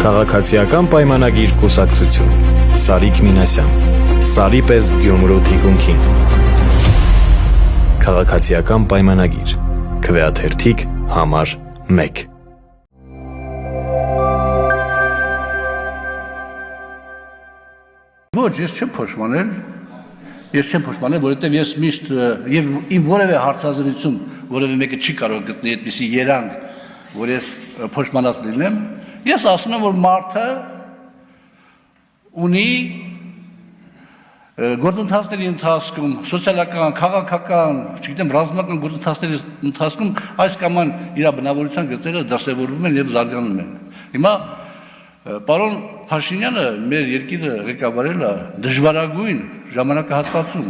Քաղաքացիական պայմանագիր կուսակցություն Սարիկ Մինասյան Սարի պես Գյումրու թիկունքին Քաղաքացիական պայմանագիր Քվեաթերթիկ համար 1 Ոչ, ես չեմ փոշմանել, որովհետև ես միշտ եւ իմ որևէ հարցազրույցում որևէ մեկը չի կարող գտնել այդպիսի երանգ, որ ես փոշմանած լինեմ, ես ասում եմ, որ մարդը ունի գործընթացների ընթացքում, սոցիալական, քաղաքական, չգիտեմ, ռազմական գործընթացների ընթացքում այս կամ այն իր բնավորության գծերը դասավորվում են եւ զարգանում են։ Հիմա պարոն Փաշինյանը մեր երկիրը ղեկավարել է դժվարագույն ժամանակահատվածում,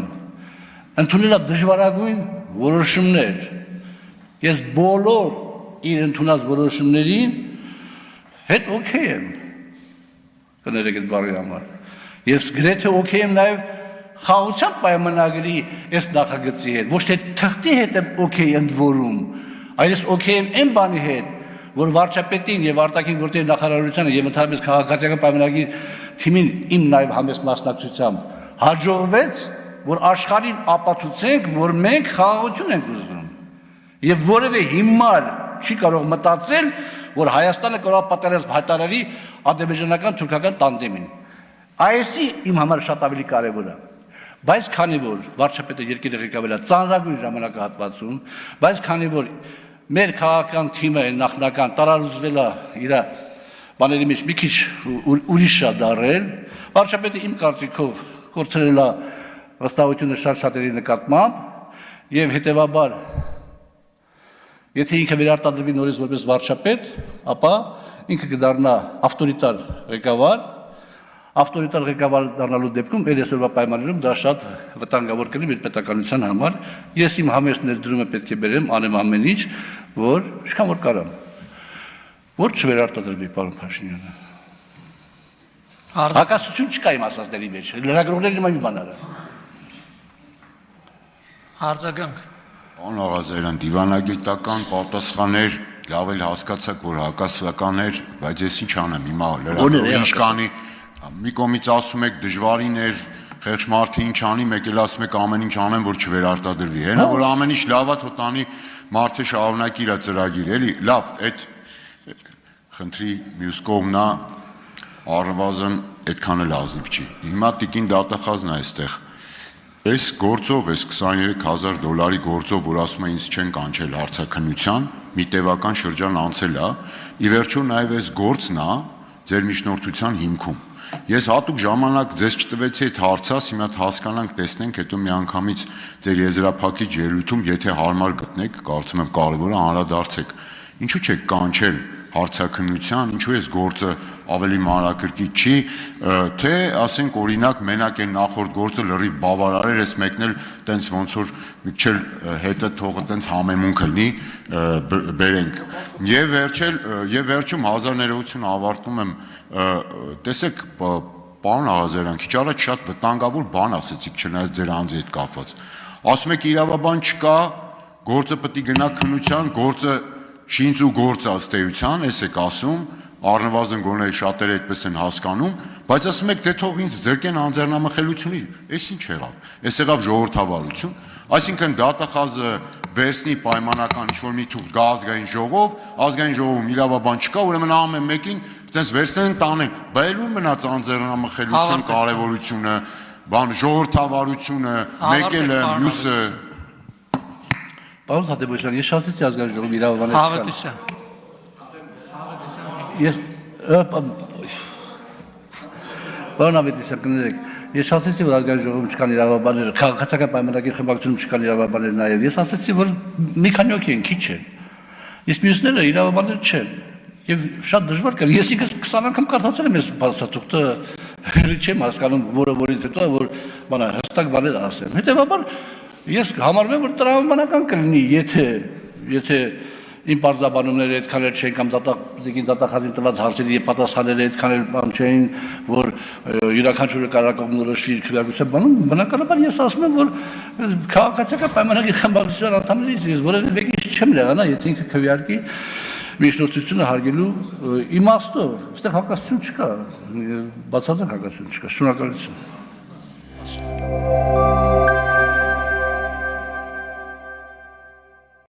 ընդունել է դժվարագույն որոշումներ։ Ես բոլոր իր ընդունած որոշումներին հետ օքեյ եմ, կներեք այդ բառի համար։ Ես գրեթե օքեյ եմ նաև խաղաղության պայմանագրի այս նախագծի հետ, ոչ թե թղթի հետ եմ օքեյ ընդորում, այլ ես օքեյ եմ այն բանի հետ, որ վարչապետին եւ արտաքին գործերի նախարարությանը եւ ընդհանրապես քաղաքացիական պայմանագրի թիմին իմ նաև համեստ մասնակցությամբ հաջողվեց, որ աշխարհին ապացուցենք, որ մենք խաղաղություն ենք ուզում եւ որևէ հիմար չի կարող մտածել, որ Հայաստանը կարող է պատերազմ հայտարարի ադրբեջանական թուրքական տանդեմին։ Այսի իմ համար շատ ավելի կարևոր է։ Բայց քանի որ վարչապետը երկիրը ղեկավարել է ծանրագույն ժամանակահատվածում, բայց քանի որ մեր քաղաքական թիմը նախնական տարածվել է իր բաների մեջ մի քիչ ուրիշ է դարել, վարչապետը իմ կարծիքով կորցրել է վստահությունը շատ-շատերի նկատմամբ եւ հետեւաբար եթե ինքը վերարտադրվի նորից որպես վարչապետ, ապա ինքը կդառնա ավտորիտար ղեկավար, ավտորիտար ղեկավար դառնալու դեպքում էլ այսօրվա պայմաններում դա շատ վտանգավոր կլինի մեր պետականության համար։ Ես իմ համեստ ներդրումը պետք է բերեմ, անեմ ամեն ինչ, որ ինչքան որ կարամ, որ չվերարտադրվի պարոն Փաշինյանը։ Հակասություն չկա իմ ասածների մեջ, լրագրողների նման մի բան արա։ Արձագանք։ Պարոն Աղազարյան, դիվանագիտական պատասխաններ լավ էլ հասկացաք, որ հակասական էր, բայց ես ինչ անեմ, հիմա լրագրողը ինչ կանի, մի կողմից ասում եք դժվարին էր, խեղճ մարդը ինչ անի, մեկ էլ ասում եք ամեն ինչ անեմ, որ չվերարտադրվի։ Հենա որ ամեն ինչ լավ է, թող տանի մարդը շարունակի իր ծրագիրը, էլի, լավ, այդ խնդրի մյուս կողմն է, առնվազն այդքան էլ ազնիվ չի։ Հիմա տիկին դատախազն է այստեղ։ Այս գործով, այս $23,000 գործով, որ ասում է ինձ չեն կանչել հարցաքննության, մի տևական շրջան անցել է, ի վերջո նաև այս գործն է ձեր միջնորդության հիմքում։ Ես հատուկ ժամանակ ձեզ չտվեցի այդ հարցաս, հիմա հասկանանք, տեսնենք, հետո միանգամից ձեր եզրափակիչ ելույթում, եթե հարմար գտնեք, կարծում եմ կարևոր է անդրադարձեք։ Ինչու՞ չեք կանչել հարցաքննության, ինչու այս գործը ավելի մանրակրկիտ չի, թե ասենք օրինակ մենակ այն նախորդ գործը լրիվ բավարարեր, այս մեկն էլ տենց ոնց որ մի քիչ հետը թողը տենց համեմունք լինի, բերենք։ Եվ վերջում հազար ներողություն ավարտում եմ, տեսեք, պարոն Աղազարյան, քիչ առաջ շատ վտանգավոր բան ասեցիք, չնայած ձեր անձի հետ կապված։ Ասում եք իրավաբան չկա, գործը պետք է գնա քննության, գործը շինծ ու գործ ըստեյության, էս եք ասում, առնվազն գոնե շատերը այդպես են հասկանում, բայց ասում եք, դե թող ինձ ձերկեն անձեռնամխելությունի, էս ինչ եղավ, էս եղավ ժողովրդավարություն, այսինքն դատախազը վերցնի պայմանական ինչ-որ մի թուղթ գա ազգային ժողովում իրավաբան չկա, ուրեմն ամեն մեկին տես վերցնեն տանեն, բայց ում մնաց անձեռնամխելության կարևորությունը, ժողովրդավարությունը, մեկելը, մյուսը։ Պարոն Հատեբոսյան, ես շատեցի ազգային ժողովում իրավաբաններ Պարոն Ավետիսյան, կներեք, ես ասեցի, որ ազգային ժողովում չկան իրավաբաններ, քաղաքացիական պայմանագրի խմբակցությունում չկան իրավաբաններ նաև, ես ասեցի, որ մի քանի հոգի են, քիչ են, իսկ մյուսները իրավաբաններ չեն, եւ շատ դժվար կա, ես ինքս 20 անգամ կարդացել եմ այս բացատրուկը, չեմ հասկանում, որից հետո որ բանը հստակ բաներ ասեմ, հետեւաբար ես համարում եմ, որ տրամաբանական կլինի, եթե իմ պարզաբանումները այդքան էլ չեն կամ դատախազին տված հարցերի եւ պատասխանները այդքան էլ բան չէին, որ յուրաքանչյուրը կարակոմնորոշվի իր քվեարկության բանում, բնականաբար ես ասում եմ, որ քաղաքացիական պայմանագրի խմբակցության անդամներից ես որևէ մեկի չեմ լեղանա, եթե ինքը քվեարկի միջնորդությունը հարգելու իմաստով, այստեղ հակասություն չկա, բացարձակ հակասություն չկա, շնորհակալություն։